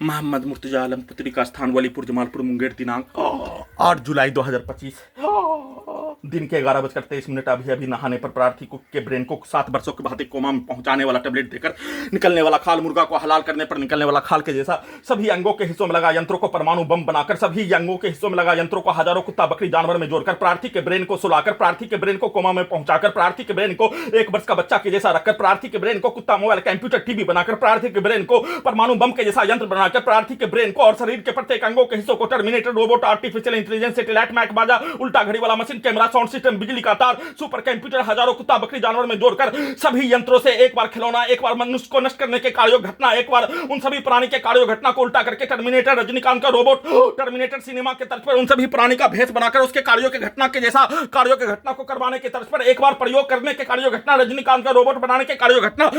मोहम्मद मुर्तजा आलम, पुत्री का स्थान वलीपुर जमालपुर मुंगेर, दिनांक 8 जुलाई 2025 दिन के 11:23। अभी नहाने पर प्रार्थी के ब्रेन को 7 वर्षों के बाद कोमा में पहुंचाने वाला टेबलेट देकर निकलने वाला खाल, मुर्गा को हलाल करने पर निकलने वाला खाल के जैसा सभी अंगों के हिस्सों में लगा यंत्रों को परमाणु बम बनाकर सभी अंगों के हिस्सों में लगा यंत्रों को हजारों कुत्ता बकरी जानवर में जोड़कर प्रार्थी के ब्रेन को सुलाकर प्रार्थी के ब्रेन को कोमा में पहुंचाकर प्रार्थी के ब्रेन को 1 वर्ष का बच्चा के जैसा रखकर प्रार्थी के ब्रेन को कुत्ता, मोबाइल, कंप्यूटर, टीवी बनाकर प्रार्थी के ब्रेन को परमाणु बम के जैसा यंत्र बनाकर प्रार्थी के ब्रेन को और शरीर के प्रत्येक अंगों के हिस्सों को terminator, robot, artificial intelligence, satellite, मैक बाजा, उल्टा घड़ी वाला मशीन, कैमरा, साउंड सिस्टम, बिजली का तार, सुपर कंप्यूटर, हजारों कुत्ता बकरी जानवर में जोड़कर सभी यंत्रों से एक बार खिलौना, एक बार मनुष्य को नष्ट करने के कार्यों घटना, एक बार उन सभी प्राणी के कार्यों घटना को उल्टा करके टर्मिनेटर, रजनीकांत का रोबोट, टर्मिनेटर सिनेमा के तर्ज पर उन सभी प्राणी का भेष बनाकर उसके कार्यों के घटना के जैसा कार्यों के घटना को करवाने के तर्ज पर एक बार प्रयोग करने के कार्यों घटना, रजनीकांत का रोबोट बनाने के कार्यों घटना,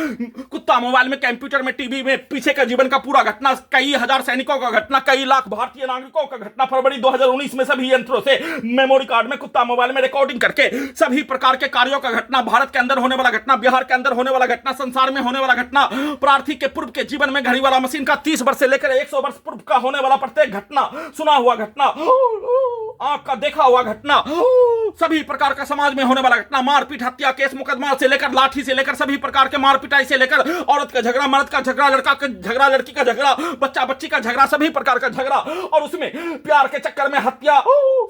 कुत्ता, मोबाइल में, कंप्यूटर में, टीवी में, पीछे का जीवन का पूरा घटना, कई हजार सैनिकों का घटना, कई लाख भारतीय नागरिकों का घटना, फरवरी 2019 में सभी यंत्रों से मेमोरी कार्ड में, कुत्ता, मोबाइल में रिकॉर्डिंग करके सभी प्रकार के कार्यों का घटना, भारत के अंदर होने वाला घटना, बिहार के अंदर होने वाला घटना, संसार में होने वाला घटना, प्रार्थी के पूर्व के जीवन में घड़ी वाला मशीन का 30 वर्ष से लेकर 100 वर्ष पूर्व का होने वाला प्रत्येक घटना, सुना हुआ घटना, आंख का देखा हुआ घटना, सभी प्रकार का समाज में होने वाला घटना, मारपीट, हत्या, केस मुकदमा से लेकर लाठी से लेकर सभी प्रकार के मार पिटाई से लेकर औरत का झगड़ा, मर्द का झगड़ा, लड़का का झगड़ा, लड़की का झगड़ा, बच्चा बच्ची का झगड़ा, सभी प्रकार का झगड़ा, और उसमें प्यार के चक्कर में हत्या,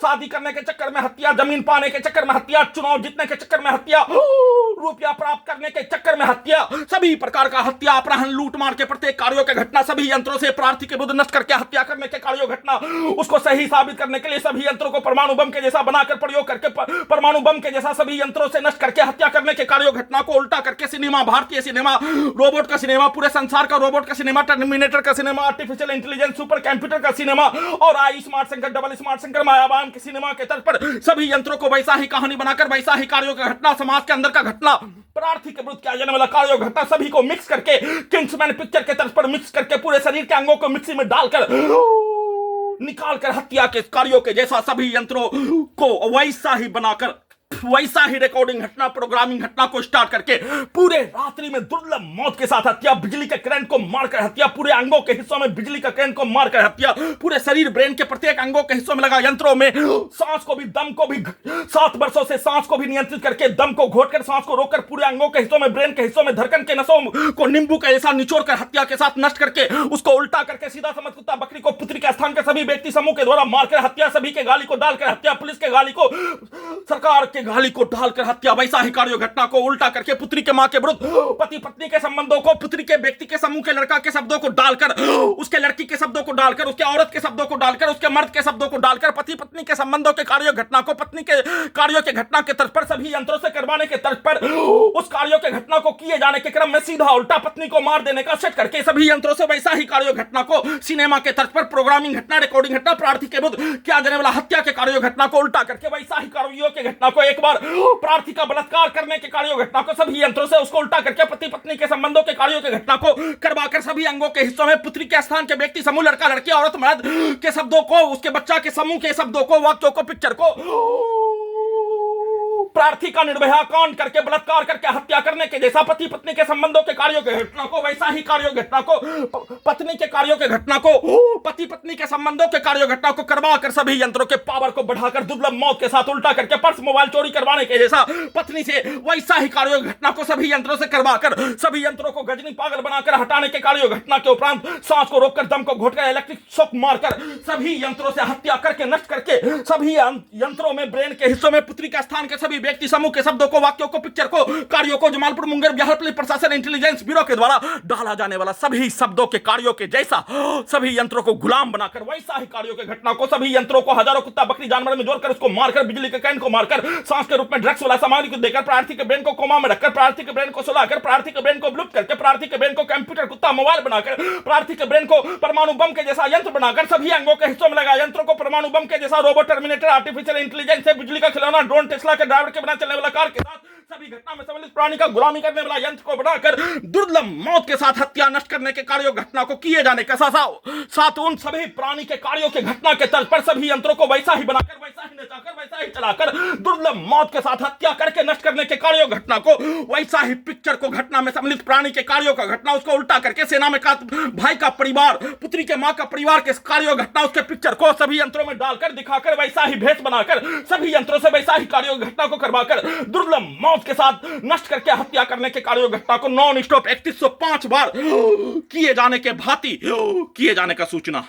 शादी करने के चक्कर में हत्या, जमीन पाने के चक्कर में हत्या, चुनाव जीतने के चक्कर में हत्या, रुपया प्राप्त करने के चक्कर में हत्या, सभी प्रकार का हत्या, अपहरण, लूट मार के प्रत्येक कार्यों के घटना, सभी यंत्रों से प्रार्थी के बुद्ध नष्ट करके हत्या करने के कार्यों घटना, उसको सही साबित करने के लिए सभी यंत्रों को परमाणु बम के जैसा बनाकर प्रयोग करके परमाणु बम के जैसा सभी यंत्रों से नष्ट करके हत्या करने के कार्यों घटना को उल्टा करके सिनेमा, भारतीय सिनेमा, रोबोट का सिनेमा, पूरे संसार का रोबोट का सिनेमा, टर्मिनेटर का सिनेमा, आर्टिफिशियल इंटेलिजेंस, सुपर कंप्यूटर का सिनेमा और I smart Shankar, double smart Shankar, मायावाम के सिनेमा के तर्ज पर सभी यंत्रों को वैसा ही कहानी बनाकर वैसा ही कार्यों का घटना, समाज के अंदर का घटना, प्रार्थी के विरुद्ध किया जाने वाला कार्यों घटना, सभी को मिक्स करके किंग्समैन पिक्चर के तर्ज पर मिक्स करके पूरे शरीर के अंगों को मिक्सी में डालकर निकालकर हत्या के कार्यों के जैसा सभी यंत्रों को वैसा ही बनाकर वैसा ही रिकॉर्डिंग घटना, प्रोग्रामिंग घटना को स्टार्ट करके पूरे रात्रि में दुर्लभ मौत के साथ हत्या, बिजली के करंट को मारकर हत्या, पूरे अंगों के हिस्सों में बिजली का करंट को मारकर हत्या, पूरे शरीर, ब्रेन के प्रत्येक अंगों के हिस्सों में लगा यंत्रों में सांस को भी, दम को भी 7 वर्षों से सांस को भी नियंत्रित करके, दम को घोटकर, सांस को रोककर पूरे अंगों के हिस्सों में, ब्रेन के हिस्सों में, धड़कन के नसों को नींबू का ऐसा निचोड़ कर हत्या के साथ नष्ट करके उसको उल्टा करके सीधा समझ कुत्ता बकरी को पुत्री के स्थान के सभी व्यक्ति समूह के द्वारा मारकर हत्या, सभी के गाली को डालकर हत्या, पुलिस के गाली को, सरकार के गाली को डालकर हत्या, वैसा ही कार्य घटना को उल्टा करके पुत्री के मां के विरुद्ध पति पत्नी के संबंधों को, पुत्री के व्यक्ति के समूह के लड़का के शब्दों को डालकर, उसके लड़की के शब्दों को डालकर, उसके औरत के शब्दों को डालकर, उसके मर्द के शब्दों को डालकर पति पत्नी के संबंधों के कार्य घटना को पत्नी के कार्यों के घटना के तर्ज पर सभी यंत्रों से करवाने के तर्ज पर उस कार्यों के घटना को किए जाने के क्रम में सीधा उल्टा पत्नी को मार देने का सेट करके सभी यंत्रों से वैसा ही कार्य घटना को सिनेमा के तर्ज पर प्रोग्रामिंग घटना, रिकॉर्डिंग घटना, प्रार्थी के विरुद्ध किया जाने वाला हत्या के कार्य घटना को उल्टा करके वैसा ही कार्यों के घटना को एक बार प्रार्थी का बलात्कार करने के कार्यों घटना को सभी यंत्रों से उसको उल्टा करके पति पत्नी के संबंधों के कार्यों के घटना को करवाकर सभी अंगों के हिस्सों में पुत्री के स्थान के व्यक्ति समूह, लड़का लड़की, औरत मर्द के शब्दों को, उसके बच्चा के समूह के शब्दों को, वाक्यों को, पिक्चर को प्रार्थी का निर्भया कांड करके बलात्कार करके हत्या करने के जैसा पति पत्नी के संबंधों के कार्यों के घटना को वैसा ही कार्यों घटना को पत्नी के कार्यों के घटना को पति पत्नी के संबंधों के कार्यों घटना को करवाकर सभी यंत्रों के पावर को बढ़ाकर दुर्लभ मौत के साथ उल्टा करके पर्स, मोबाइल चोरी करवाने के जैसा पत्नी से वैसा ही कार्यों घटना को सभी यंत्रों से करवाकर सभी यंत्रों को गजनी पागल बनाकर हटाने के कार्यों घटना के उपरांत सांस को रोककर, दम को घोटकर, इलेक्ट्रिक शॉक मारकर सभी यंत्रों से हत्या करके नष्ट करके सभी यंत्रों में, ब्रेन के हिस्सों में पुत्री का स्थान के सभी व्यक्ति समूह के शब्दों को, वाक्यों को, पिक्चर को, कार्यों को जमालपुर, मुंगेर, बिहार पुलिस प्रशासन, इंटेलिजेंस ब्यूरो के द्वारा डाला जाने वाला सभी शब्दों के कार्यों के जैसा सभी यंत्रों को गुलाम बनाकर वैसा ही कार्यों के घटना को सभी यंत्रों को हजारों कुत्ता बकरी जानवर में जोड़कर उसको मारकर, बिजली के करंट को मारकर, सांस के रूप में ड्रग्स वाला सामान को देकर प्रार्थी के ब्रेन को कोमा में रखकर, प्रार्थी के ब्रेन को सुलाकर, प्रार्थी के ब्रेन को ब्लूप करके, प्रार्थी के ब्रेन को कंप्यूटर, कुत्ता, मोबाइल बनाकर, प्रार्थी के ब्रेन को परमाणु बम के जैसा यंत्र बनाकर सभी अंगों के हिस्सों में लगा यंत्रों को परमाणु बम के जैसा रोबोट, टर्मिनेटर, आर्टिफिशियल इंटेलिजेंस से बिजली का खिलौना, ड्रोन, टेस्ला के ड्राइवर के बिना चलने वाला कार के साथ सभी घटना में सम्मिलित प्राणी का गुलामी करने वाला यंत्र को बनाकर दुर्लभ मौत के साथ हत्या नष्ट करने के कार्यों घटना को किए जाने के साथ उन सभी प्राणी के कार्यों के घटना के तर्ज पर सभी यंत्रों को वैसा ही बनाकर, वैसा ही नचाकर, वैसा ही चलाकर दुर्लभ मौत के साथ हत्या करके नष्ट करने के कार्यों घटना को वैसा ही पिक्चर को घटना में सम्मिलित प्राणी के कार्यों का घटना उसको उल्टा करके सेना में का भाई का परिवार, पुत्री के मां का परिवार के कार्यों घटना उसके पिक्चर को सभी यंत्रों में डालकर दिखाकर वैसा ही भेष बनाकर सभी यंत्रों से वैसा ही कार्यों घटना को करवाकर दुर्लभ मौत के साथ नष्ट करके हत्या करने के कार्यों घटना को नॉन स्टॉप 3105 बार किए जाने के भांति किए जाने का सूचना।